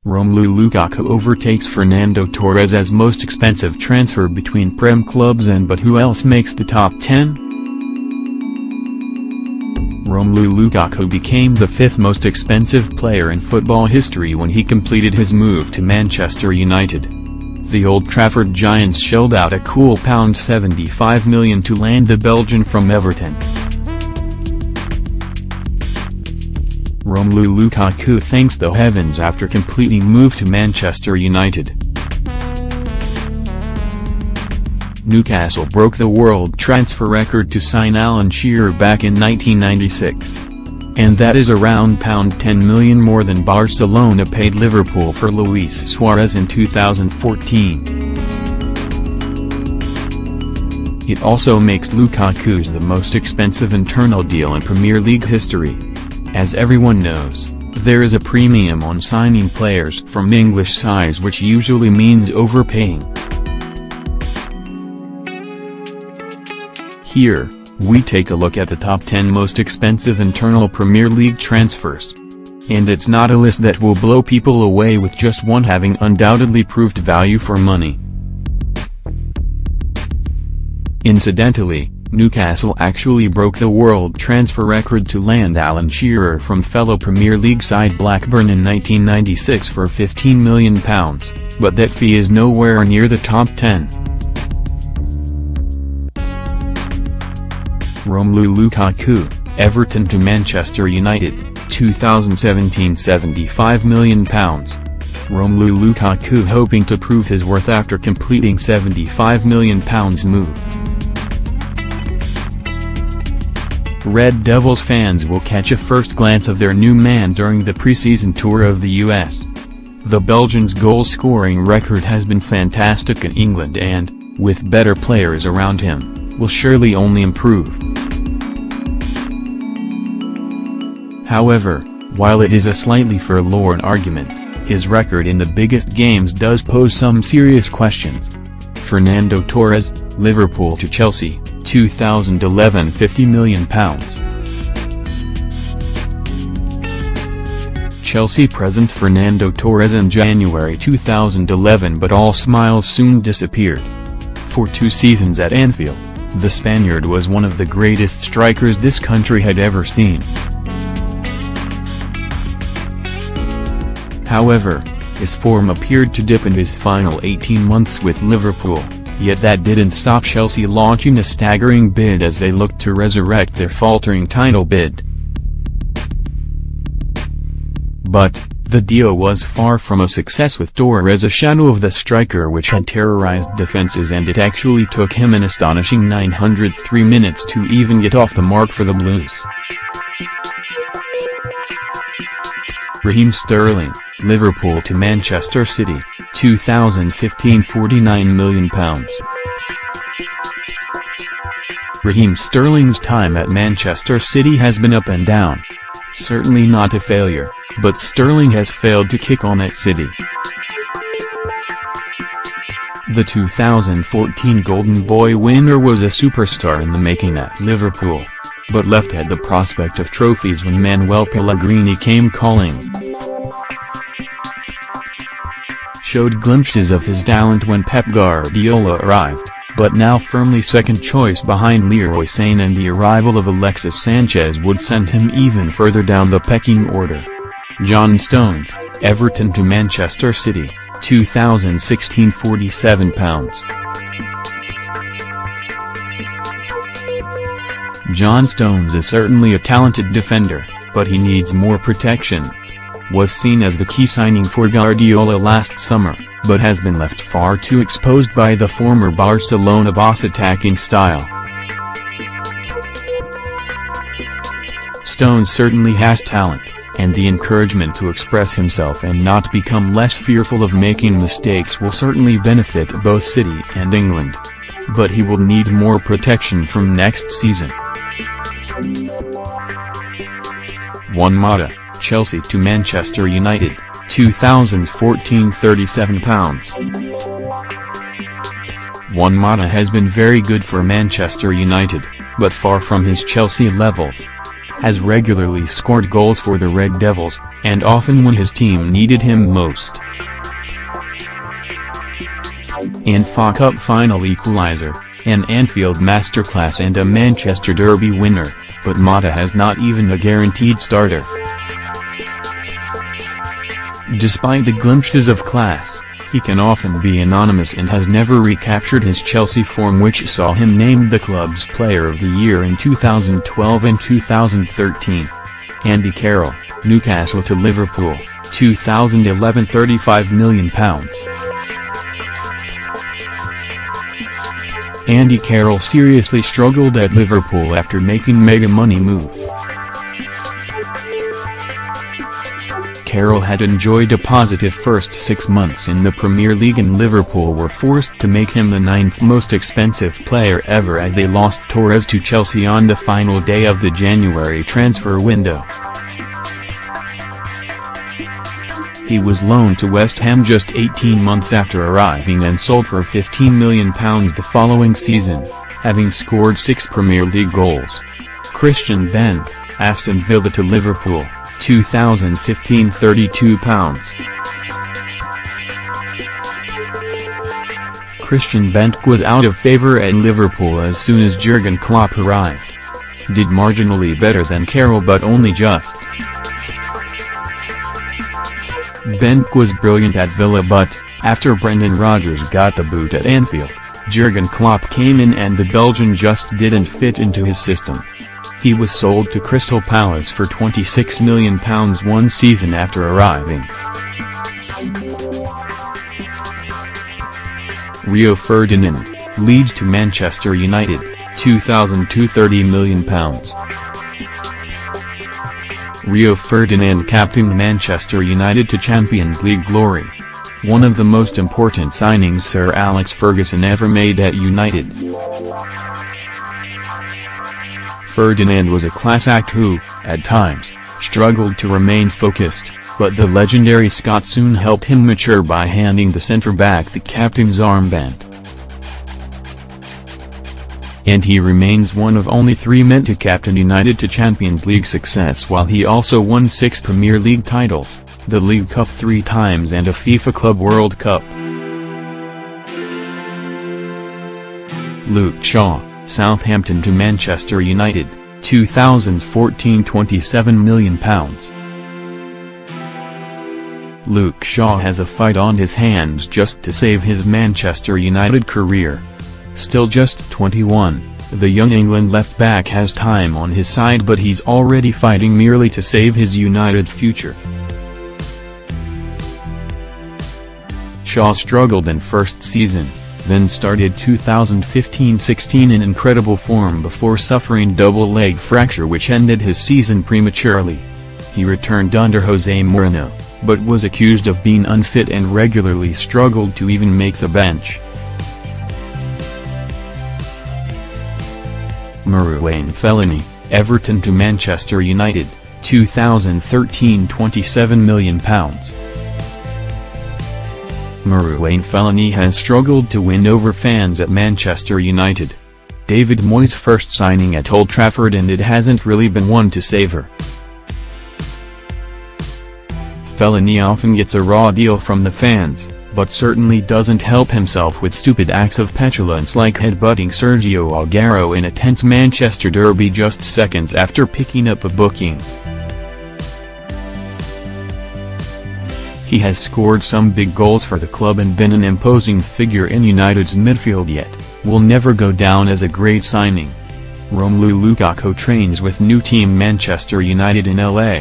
Romelu Lukaku overtakes Fernando Torres as most expensive transfer between Prem clubs, but who else makes the top 10? Romelu Lukaku became the fifth most expensive player in football history when he completed his move to Manchester United. The Old Trafford Giants shelled out a cool £75 million to land the Belgian from Everton. Romelu Lukaku thanks the heavens after completing move to Manchester United. Newcastle broke the world transfer record to sign Alan Shearer back in 1996. And that is around £10 million more than Barcelona paid Liverpool for Luis Suarez in 2014. It also makes Lukaku's the most expensive internal deal in Premier League history. As everyone knows, there is a premium on signing players from English sides, which usually means overpaying. Here, we take a look at the top 10 most expensive internal Premier League transfers. And it's not a list that will blow people away, with just one having undoubtedly proved value for money. Incidentally, Newcastle actually broke the world transfer record to land Alan Shearer from fellow Premier League side Blackburn in 1996 for £15 million, but that fee is nowhere near the top 10. Romelu Lukaku, Everton to Manchester United, 2017 £75 million. Romelu Lukaku hoping to prove his worth after completing £75 million move. Red Devils fans will catch a first glance of their new man during the preseason tour of the US. The Belgian's goal-scoring record has been fantastic in England and, with better players around him, will surely only improve. However, while it is a slightly forlorn argument, his record in the biggest games does pose some serious questions. Fernando Torres, Liverpool to Chelsea, 2011 £50 million. Chelsea present Fernando Torres in January 2011, but all smiles soon disappeared. For 2 seasons at Anfield, the Spaniard was one of the greatest strikers this country had ever seen. However, his form appeared to dip in his final 18 months with Liverpool, yet that didn't stop Chelsea launching a staggering bid as they looked to resurrect their faltering title bid. But, the deal was far from a success, with Torres a shadow of the striker which had terrorized defenses, and it actually took him an astonishing 903 minutes to even get off the mark for the Blues. Raheem Sterling, Liverpool to Manchester City, 2015 £49 million. Raheem Sterling's time at Manchester City has been up and down. Certainly not a failure, but Sterling has failed to kick on at City. The 2014 Golden Boy winner was a superstar in the making at Liverpool, but left at the prospect of trophies when Manuel Pellegrini came calling. Showed glimpses of his talent when Pep Guardiola arrived, but now firmly second choice behind Leroy Sane, and the arrival of Alexis Sanchez would send him even further down the pecking order. John Stones, Everton to Manchester City, 2016 £47. John Stones is certainly a talented defender, but he needs more protection. Was seen as the key signing for Guardiola last summer, but has been left far too exposed by the former Barcelona boss' attacking style. Stones certainly has talent, and the encouragement to express himself and not become less fearful of making mistakes will certainly benefit both City and England. But he will need more protection from next season. Juan Mata, Chelsea to Manchester United, 2014 £37. Juan Mata has been very good for Manchester United, but far from his Chelsea levels. Has regularly scored goals for the Red Devils, and often when his team needed him most. An FA Cup final equaliser, an Anfield masterclass and a Manchester Derby winner, but Mata has not even a guaranteed starter. Despite the glimpses of class, he can often be anonymous and has never recaptured his Chelsea form, which saw him named the club's Player of the Year in 2012 and 2013. Andy Carroll, Newcastle to Liverpool, 2011 £35 million. Andy Carroll seriously struggled at Liverpool after making mega money move. Carroll had enjoyed a positive first 6 months in the Premier League, and Liverpool were forced to make him the 9th most expensive player ever as they lost Torres to Chelsea on the final day of the January transfer window. He was loaned to West Ham just 18 months after arriving and sold for £15 million the following season, having scored 6 Premier League goals. Christian Bent, Aston Villa to Liverpool, 2015 £32. Christian Bent was out of favour at Liverpool as soon as Jurgen Klopp arrived. Did marginally better than Carroll, but only just. Bent was brilliant at Villa, but, after Brendan Rodgers got the boot at Anfield, Jurgen Klopp came in and the Belgian just didn't fit into his system. He was sold to Crystal Palace for £26 million one season after arriving. Rio Ferdinand, Leeds to Manchester United, 2002 £30 million. Rio Ferdinand captained Manchester United to Champions League glory. One of the most important signings Sir Alex Ferguson ever made at United. Ferdinand was a class act who, at times, struggled to remain focused, but the legendary Scot soon helped him mature by handing the centre-back the captain's armband. And he remains one of only 3 men to captain United to Champions League success, while he also won 6 Premier League titles, the League Cup 3 times and a FIFA Club World Cup. Luke Shaw, Southampton to Manchester United, 2014 £27 million. Luke Shaw has a fight on his hands just to save his Manchester United career. Still just 21, the young England left-back has time on his side, but he's already fighting merely to save his United future. Shaw struggled in first season, then started 2015-16 in incredible form before suffering double leg fracture which ended his season prematurely. He returned under Jose Mourinho, but was accused of being unfit and regularly struggled to even make the bench. Marouane Fellaini, Everton to Manchester United, 2013 £27 million. Marouane Fellaini has struggled to win over fans at Manchester United. David Moyes' first signing at Old Trafford, and it hasn't really been one to savour. Fellaini often gets a raw deal from the fans, but certainly doesn't help himself with stupid acts of petulance like headbutting Sergio Aguero in a tense Manchester derby just seconds after picking up a booking. He has scored some big goals for the club and been an imposing figure in United's midfield, yet will never go down as a great signing. Romelu Lukaku trains with new team Manchester United in LA.